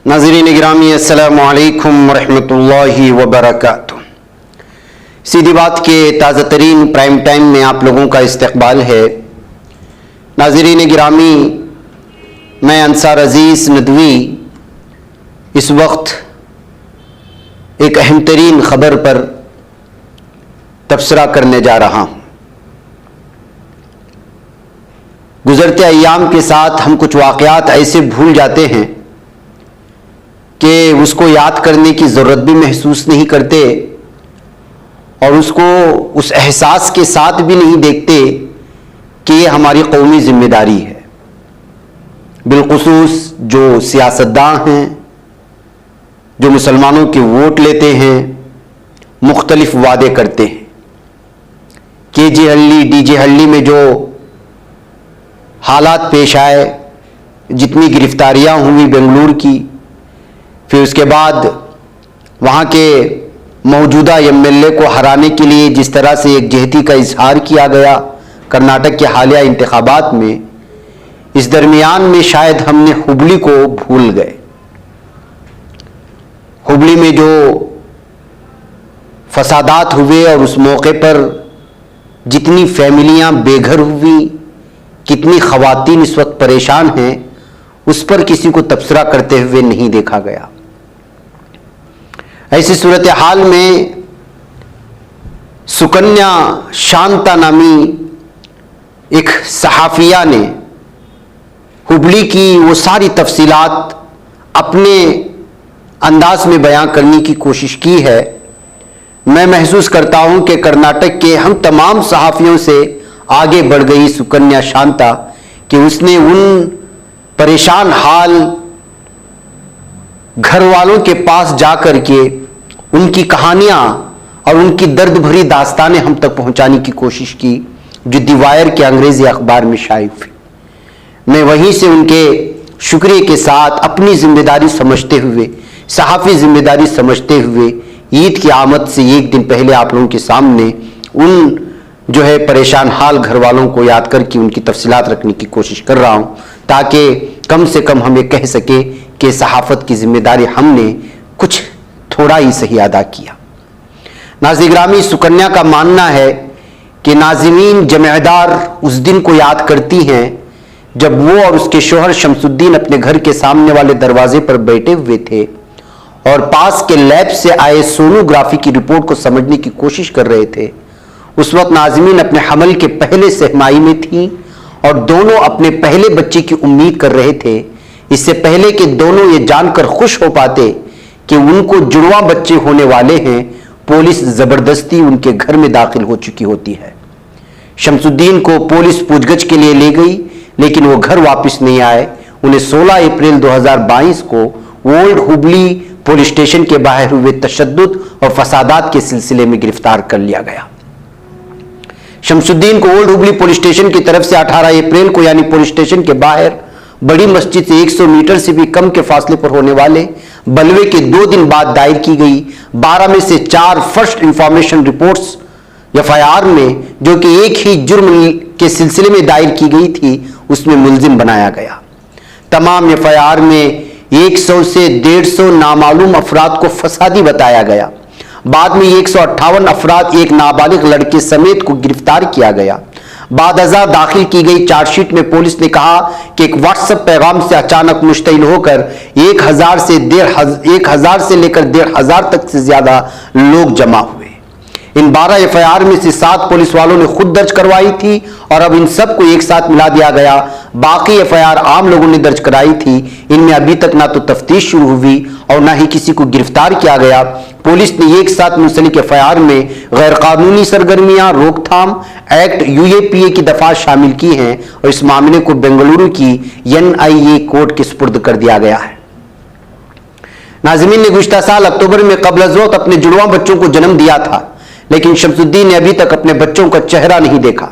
ناظرین گرامی السلام علیکم ورحمۃ اللہ وبرکاتہ۔ سیدھی بات کے تازہ ترین پرائم ٹائم میں آپ لوگوں کا استقبال ہے۔ ناظرین گرامی، میں انصار عزیز ندوی اس وقت ایک اہم ترین خبر پر تبصرہ کرنے جا رہا ہوں۔ گزرتے ایام کے ساتھ ہم کچھ واقعات ایسے بھول جاتے ہیں کہ اس کو یاد کرنے کی ضرورت بھی محسوس نہیں کرتے اور اس کو اس احساس کے ساتھ بھی نہیں دیکھتے کہ یہ ہماری قومی ذمہ داری ہے۔ بالخصوص جو سیاستداں ہیں، جو مسلمانوں کے ووٹ لیتے ہیں، مختلف وعدے کرتے ہیں۔ کے جی ہلّی ڈی جے ہلّی میں جو حالات پیش آئے، جتنی گرفتاریاں ہوئی بنگلور کی، پھر اس کے بعد وہاں کے موجودہ ایم ایل اے کو ہرانے کے لیے جس طرح سے ایک جہتی کا اظہار کیا گیا کرناٹک کے حالیہ انتخابات میں، اس درمیان میں شاید ہم نے ہبلی کو بھول گئے۔ ہبلی میں جو فسادات ہوئے اور اس موقع پر جتنی فیملیاں بے گھر ہوئی، کتنی خواتین اس وقت پریشان ہیں، اس پر کسی کو تبصرہ کرتے ہوئے نہیں دیکھا گیا۔ ایسی صورتحال میں سکنیا شانتا نامی ایک صحافیہ نے ہبلی کی وہ ساری تفصیلات اپنے انداز میں بیان کرنے کی کوشش کی ہے۔ میں محسوس کرتا ہوں کہ کرناٹک کے ہم تمام صحافیوں سے آگے بڑھ گئی سکنیا شانتا کہ اس نے ان پریشان حال گھر والوں کے پاس جا کر کے ان کی کہانیاں اور ان کی درد بھری داستانیں ہم تک پہنچانے کی کوشش کی، جو دی وائر کے انگریزی اخبار میں شائع ہوئی۔ میں وہیں سے ان کے شکریہ کے ساتھ اپنی ذمہ داری سمجھتے ہوئے، صحافی ذمہ داری سمجھتے ہوئے، عید کی آمد سے ایک دن پہلے آپ لوگوں کے سامنے ان جو ہے پریشان حال گھر والوں کو یاد کر کے ان کی تفصیلات رکھنے کی کوشش کر رہا ہوں، تاکہ کم سے کم ہم یہ کہہ سکے کہ صحافت کی ذمہ داری ہم نے کچھ تھوڑا ہی صحیح ادا کیا۔ ناظرین گرامی، سکنیا کا ماننا ہے کہ ناظمین جمعدار اس دن کو یاد کرتی ہیں جب وہ اور اس کے شوہر شمس الدین اپنے گھر کے سامنے والے دروازے پر بیٹھے ہوئے تھے اور پاس کے لیب سے آئے سونوگرافی کی رپورٹ کو سمجھنے کی کوشش کر رہے تھے۔ اس وقت ناظمین اپنے حمل کے پہلے سہمائی میں تھیں اور دونوں اپنے پہلے بچے کی امید کر رہے تھے، اس سے پہلے کہ دونوں یہ جان کر خوش ہو پاتے کہ ان کو جڑواں بچے ہونے والے ہیں، پولیس زبردستی ان کے گھر میں داخل ہو چکی ہوتی ہے۔ شمس الدین کو پولیس پوچھ گچھ کے لیے لے گئی، لیکن وہ گھر واپس نہیں آئے۔ انہیں 16 اپریل 2022 کو اولڈ ہبلی پولیس اسٹیشن کے باہر ہوئے تشدد اور فسادات کے سلسلے میں گرفتار کر لیا گیا۔ شمس الدین کو اولڈ ہبلی پولیس اسٹیشن کی طرف سے 18 اپریل کو یعنی پولیس اسٹیشن کے باہر بڑی مسجد سے 100 میٹر سے بھی کم کے فاصلے پر ہونے والے بلوے کے 2 دن بعد دائر کی گئی 12 میں سے 4 first information reports F I R میں، جو کہ ایک ہی جرم کے سلسلے میں دائر کی گئی تھی، اس میں ملزم بنایا گیا۔ تمام ایف آئی آر میں 100 سے 150 نامعلوم افراد کو فسادی بتایا گیا۔ بعد میں 158 افراد ایک نابالغ لڑکے سمیت کو گرفتار کیا گیا۔ بعد ازاں داخل کی گئی چارج شیٹ میں پولیس نے کہا کہ ایک واٹس ایپ پیغام سے اچانک مشتعل ہو کر 1000 سے لے کر 1500 تک سے زیادہ لوگ جمع ہوئے۔ ان 12 ایف آئی آر میں سے 7 پولیس والوں نے خود درج کروائی تھی اور اب ان سب کو ایک ساتھ ملا دیا گیا۔ باقی ایف آئی آر عام لوگوں نے درج کرائی تھی۔ ان میں ابھی تک نہ تو تفتیش شروع ہوئی اور نہ ہی کسی کو گرفتار کیا گیا۔ پولیس نے ایک ساتھ منسلک ایف آئی آر میں غیر قانونی سرگرمیاں روک تھام ایکٹ UAPA کی دفعات شامل کی ہیں اور اس معاملے کو بنگلورو کی NIA کورٹ کے سپرد کر دیا گیا ہے۔ ناظمین نے گزشتہ سال اکتوبر میں قبل از وقت اپنے جڑواں بچوں کو جنم دیا تھا، لیکن شمس الدین نے ابھی تک اپنے بچوں کا چہرہ نہیں دیکھا۔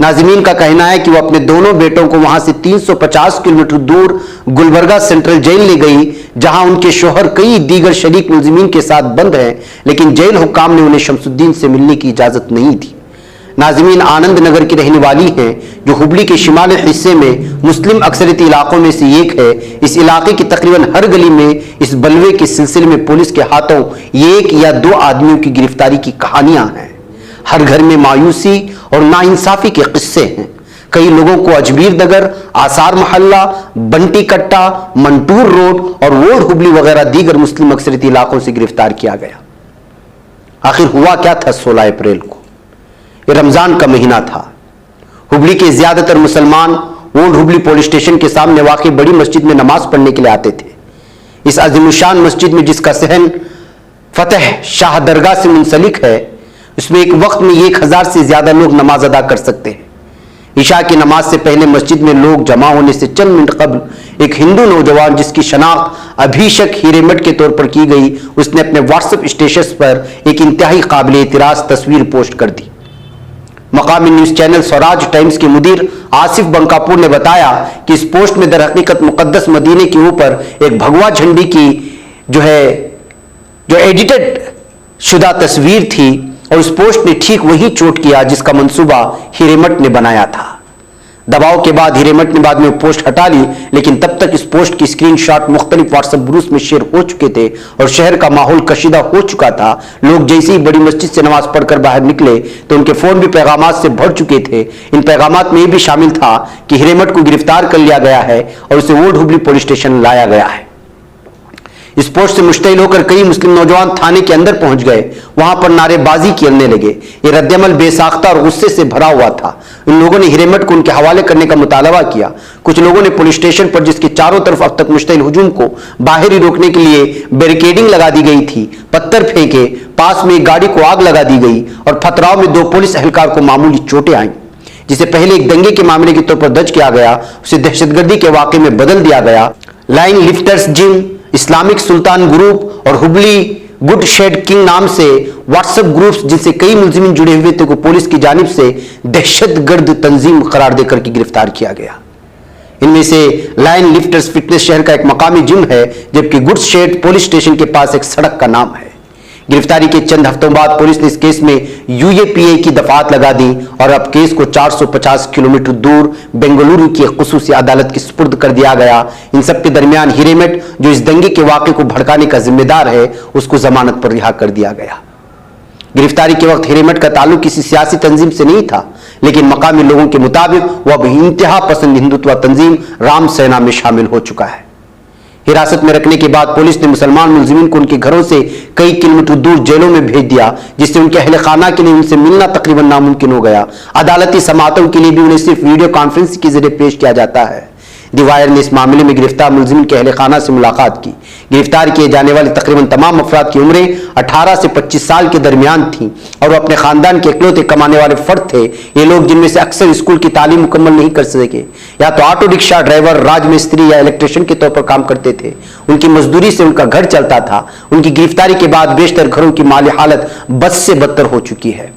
ناظمین کا کہنا ہے کہ وہ اپنے دونوں بیٹوں کو وہاں سے 350 کلومیٹر دور گلبرگہ سینٹرل جیل لے گئی، جہاں ان کے شوہر کئی دیگر شریک ملزمین کے ساتھ بند ہیں، لیکن جیل حکام نے انہیں شمس الدین سے ملنے کی اجازت نہیں دی۔ नाज़मीन आनंद नगर की रहने वाली हैं, जो हुबली के शिमाली हिस्से में मुस्लिम अक्सरियती इलाकों में से एक है। इस इलाके की तकरीबन हर गली में इस बलवे के सिलसिले में पुलिस के हाथों एक या दो आदमियों की गिरफ्तारी की कहानियां हैं। हर घर में मायूसी और नाइंसाफी के किस्से हैं। कई लोगों को अजमीर नगर, आसार मोहल्ला, बंटी कट्टा, मंटूर रोड और वोड हुबली वगैरह दीगर मुस्लिम अक्सरियती इलाकों से गिरफ्तार किया गया। आखिर हुआ क्या था? 16 अप्रैल को ये रमजान का महीना था। हुबली के ज्यादातर मुसलमान ओल्ड हुबली पुलिस स्टेशन के सामने वाक़ई बड़ी मस्जिद में नमाज पढ़ने के लिए आते थे। इस अज़ीमुशान मस्जिद में, जिसका सहन फतेह शाह दरगाह से मुंसलिक है, उसमें एक वक्त में 1000 से ज्यादा लोग नमाज अदा कर सकते हैं। ईशा की नमाज से पहले मस्जिद में लोग जमा होने से चंद मिनट कबल एक हिंदू नौजवान, जिसकी शनाख्त अभिषेक हिरेमठ के तौर पर की गई, उसने अपने व्हाट्सएप स्टेटस पर एक इंतहाई काबिल एतराज तस्वीर पोस्ट कर दी। मकामी न्यूज चैनल स्वराज टाइम्स के मुदीर आसिफ बंकापुर ने बताया कि इस पोस्ट में दरहकीकत मुकद्दस मदीने के ऊपर एक भगवा झंडी की जो एडिटेड शुदा तस्वीर थी, और उस पोस्ट ने ठीक वही चोट किया जिसका मंसूबा हिरेमठ ने बनाया था। दबाव के बाद हिरेमठ ने बाद में पोस्ट हटा ली, लेकिन तब तक इस पोस्ट की स्क्रीनशॉट मुख्तलिफ व्हाट्सएप ग्रुप्स में शेयर हो चुके थे और शहर का माहौल कशीदा हो चुका था। लोग जैसे ही बड़ी मस्जिद से नमाज पढ़कर बाहर निकले तो उनके फोन भी पैगामात से भर चुके थे। इन पैगामात में यह भी शामिल था कि हिरेमठ को गिरफ्तार कर लिया गया है और उसे ओल्ड हुबली पुलिस स्टेशन लाया गया है। इस पोस्ट से मुश्तइल होकर कई मुस्लिम नौजवान थाने के अंदर पहुंच गए, वहां पर नारेबाजी करने लगे। ये रद्दअमल बेसाख्ता और गुस्से से भरा हुआ था। इन लोगों ने हिरेमठ को उनके हवाले करने का मुतालबा किया। कुछ लोगों ने पुलिस स्टेशन पर, जिसके चारों तरफ अब तक मुश्तइल हुजूम को बाहर ही रोकने के लिए बैरिकेडिंग लगा दी गई थी, पत्थर फेंके, पास में एक गाड़ी को आग लगा दी गई और पथराव में 2 पुलिस एहलकार को मामूली चोटें आईं। जिसे पहले एक दंगे के मामले के तौर पर दर्ज किया गया, उसे दहशतगर्दी के वाक़े में बदल दिया गया। लाइन लिफ्टर्स जिम, इस्लामिक सुल्तान ग्रुप और हुबली गुड शेड किंग नाम से व्हाट्सएप ग्रुप्स, जिनसे कई मुलजिमीन जुड़े हुए थे, को पुलिस की जानिब से दहशतगर्द तंजीम करार देकर के गिरफ्तार किया गया। इनमें से लाइन लिफ्टर्स फिटनेस शहर का एक मकामी जिम है, जबकि गुड शेड पुलिस स्टेशन के पास एक सड़क का नाम है। गिरफ्तारी के चंद हफ्तों बाद पुलिस ने इस केस में यूएपीए की दफात लगा दी और अब केस को 450 किलोमीटर दूर बेंगलुरु की खुसूसी अदालत के सुपुर्द कर दिया गया। इन सब के दरमियान हिरेमठ, जो इस दंगे के वाक़े को भड़काने का जिम्मेदार है, उसको जमानत पर रिहा कर दिया गया। गिरफ्तारी के वक्त हिरेमठ का ताल्लुक किसी सियासी तंजीम से नहीं था, लेकिन मकामी लोगों के मुताबिक वह अब इंतहा पसंद हिंदुत्व तंजीम राम सेना में शामिल हो चुका है। हिरासत में रखने के बाद पुलिस ने मुसलमान मुलजिमीन को उनके घरों से कई किलोमीटर दूर जेलों में भेज दिया, जिससे उनके अहले खाना के लिए उनसे मिलना तकरीबन नामुमकिन हो गया। अदालती समातों के लिए भी उन्हें सिर्फ वीडियो कॉन्फ्रेंस के जरिए पेश किया जाता है। दी वायर ने इस मामले में गिरफ्तार मुलजिमीन के अहले खाना से मुलाकात की। गिरफ्तार किए जाने वाले तकरीबन तमाम अफराद की उम्रें 18 से 25 साल के दरमियान थी और वो अपने खानदान के इकलौते कमाने वाले फर्द थे। ये लोग, जिनमें से अक्सर स्कूल की तालीम मुकम्मल नहीं कर सके, या तो ऑटो रिक्शा ड्राइवर, राजमिस्त्री या इलेक्ट्रिशियन के तौर पर काम करते थे। उनकी मजदूरी से उनका घर चलता था। उनकी गिरफ्तारी के बाद बेशतर घरों की माली हालत बद से बदतर हो चुकी है।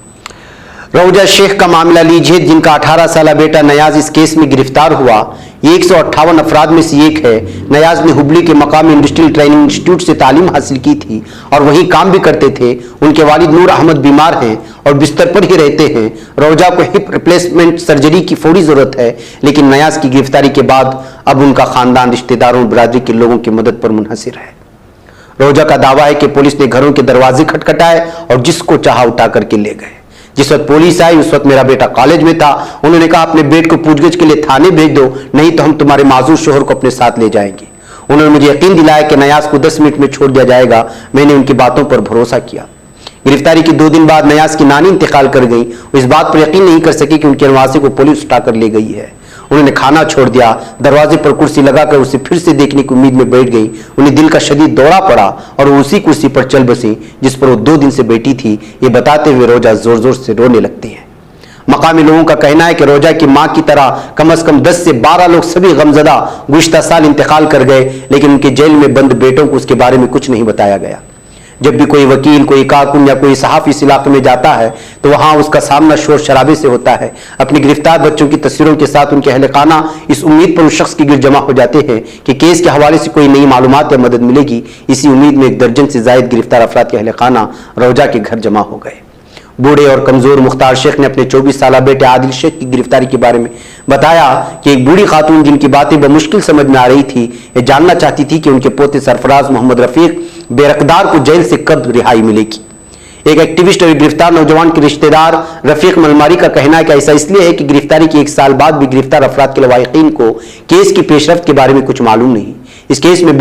रौजा शेख का मामला लीजिए, जिनका 18 साल बेटा नयाज इस केस में गिरफ्तार हुआ। ये 158 अफराद में से एक है। नयाज ने हुबली के मकामी इंडस्ट्रियल ट्रेनिंग इंस्टीट्यूट से तालीम हासिल की थी और वहीं काम भी करते थे। उनके वालिद नूर अहमद बीमार हैं और बिस्तर पर ही रहते हैं। रौजा को हिप रिप्लेसमेंट सर्जरी की फौरी जरूरत है, लेकिन नयाज की गिरफ्तारी के बाद अब उनका खानदान रिश्तेदारों और बिरादरी के लोगों की मदद पर मुनहसिर है। रौजा का दावा है कि पुलिस ने घरों के दरवाजे खटखटाए और जिसको चाहा उठा करके ले गए। जिस वक्त पुलिस आई उस वक्त मेरा बेटा कॉलेज में था। उन्होंने कहा, अपने बेटे को पूछगछ के लिए थाने भेज दो, नहीं तो हम तुम्हारे माजूर शोहर को अपने साथ ले जाएंगे। उन्होंने मुझे यकीन दिलाया कि नयाज को 10 मिनट में छोड़ दिया जाएगा। मैंने उनकी बातों पर भरोसा किया। गिरफ्तारी के 2 दिन बाद नयाज की नानी इंतकाल कर गई। वो इस बात पर यकीन नहीं कर सकी कि उनके नवासे को पुलिस उठाकर ले गई है। उन्होंने खाना छोड़ दिया, दरवाजे पर कुर्सी लगाकर उसे फिर से देखने की उम्मीद में बैठ गई। उन्हें दिल का शदीद दौरा पड़ा और वो उसी कुर्सी पर चल बसी जिस पर वो 2 दिन से बैठी थी। ये बताते हुए रोजा जोर जोर से रोने लगती है। मकामी लोगों का कहना है कि रोजा की मां की तरह कम से कम 10 से 12 लोग सभी गमजदा गुज़िश्ता साल इंतकाल कर गए, लेकिन उनके जेल में बंद बेटों को उसके बारे में कुछ नहीं बताया गया। जब भी कोई वकील, कोई कारकुन या कोई सहाफ़ी इस इलाके में जाता है तो वहां उसका सामना शोर शराबे से होता है। अपने गिरफ्तार बच्चों की तस्वीरों के साथ उनके अहले खाना इस उम्मीद पर उस शख्स के गिरद जमा हो जाते हैं कि केस के हवाले से कोई नई मालूमात या मदद मिलेगी। इसी उम्मीद में 1 दर्जन से जायद गिरफ्तार अफराद के अहले खाना रौजा के घर जमा हो गए। बूढ़े और कमजोर मुख्तार शेख ने अपने 24 साल बेटे आदिल शेख की गिरफ्तारी के बारे में बताया कि एक बूढ़ी खातून जिनकी बातें बमुश्किल समझ में आ रही थी, ये जानना चाहती थी कि उनके पोते सरफराज मोहम्मद रफीक बेरकदार को जेल से कब रिहाई मिलेगी। एक एक्टिविस्ट और गिरफ्तार नौजवान के रिश्तेदार रफीक मलमारी का कहना है कि ऐसा इसलिए है कि गिरफ्तारी के 1 साल बाद भी गिरफ्तार अफराद के लवाहिकीन को केस की पेशरफ्त के बारे में कुछ मालूम नहीं। इस केस में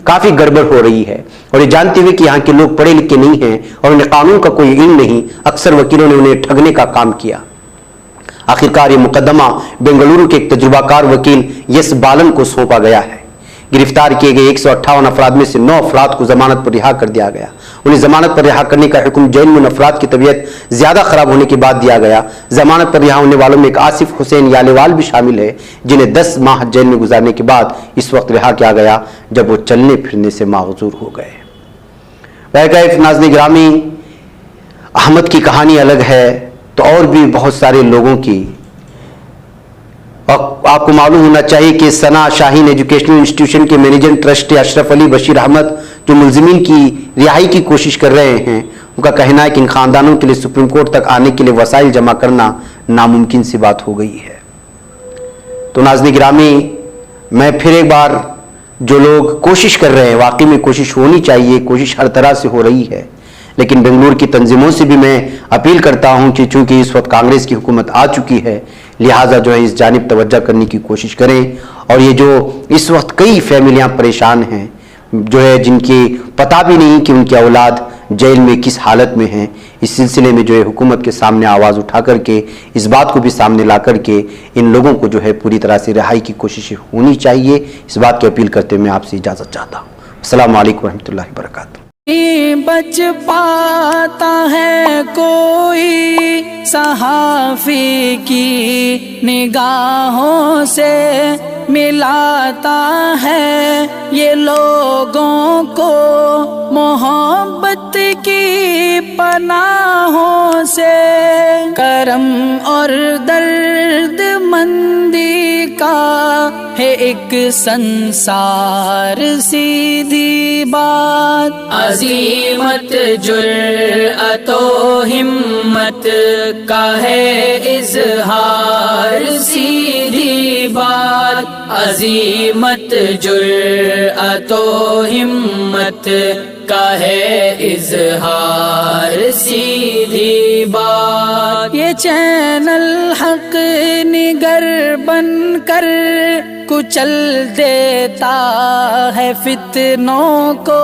काफी गड़बड़ हो रही है और ये जानते हुए कि यहाँ के लोग पढ़े लिखे नहीं हैं और उन्हें कानून का कोई इल्म नहीं, अक्सर वकीलों ने उन्हें ठगने का काम किया। आखिरकार ये मुकदमा बेंगलुरु के एक तजुर्बाकार वकील यस बालन को सौंपा गया है। गिरफ्तार किए गए 158 अफराद में से 9 अफराद को जमानत पर रिहा कर दिया गया। उन्हें जमानत पर रिहा करने का हुक्म जेल में उन अफराद की तबीयत ज्यादा खराब होने के बाद दिया गया। जमानत पर रिहा होने वालों में एक आसिफ हुसैन यालेवाल भी शामिल है, जिन्हें 10 माह जेल में गुजारने के बाद इस वक्त रिहा किया गया जब वो चलने फिरने से मागजूर हो गए। नाज़रीन गिरामी, अहमद की कहानी अलग है तो और भी बहुत सारे लोगों की, और आपको मालूम होना चाहिए कि सना शाहीन एजुकेशनल इंस्टीट्यूशन के मैनेजर ट्रस्टी अशरफ अली बशीर अहमद जो मुलजिमीन की रिहाई की कोशिश कर रहे हैं, उनका कहना है कि इन खानदानों के लिए सुप्रीम कोर्ट तक आने के लिए वसाइल जमा करना नामुमकिन सी बात हो गई है। तो नाज़रीन गिरामी, मैं फिर एक बार, जो लोग कोशिश कर रहे हैं, वाकई में कोशिश होनी चाहिए, कोशिश हर तरह से हो रही है, लेकिन बेंगलुरु की तंजीमों से भी मैं अपील करता हूं कि चूंकि इस वक्त कांग्रेस की हुकूमत आ चुकी है, लिहाजा जो है इस जानिब तवज्जो करने की कोशिश करें। और ये जो इस वक्त कई फैमिलियां परेशान हैं, जो है जिनकी पता भी नहीं कि उनकी औलाद जेल में किस हालत में है, इस सिलसिले में जो है हुकूमत के सामने आवाज़ उठा करके इस बात को भी सामने ला करके इन लोगों को जो है पूरी तरह से रिहाई की कोशिश होनी चाहिए। इस बात की अपील करते हुए मैं आपसे इजाज़त चाहता हूँ। अस्सलामु अलैकुम रहमतुल्लाहि व बरकातुहू। बच पाता है कोई सहाफ़ी की निगाहों से, मिलाता है ये लोगों को मोहब्बत की पनाहों से। करम और दर्द मंदी का है एक संसार सीधी बात। अज़ीमत जुर्अतो हिम्मत का है इज़हार सीधी बात। अज़ीमत जुर्अतो हिम्मत का है इज़हार सीधी बात। ये चैनल हक निगर बन कर कुचल देता है फितनों को।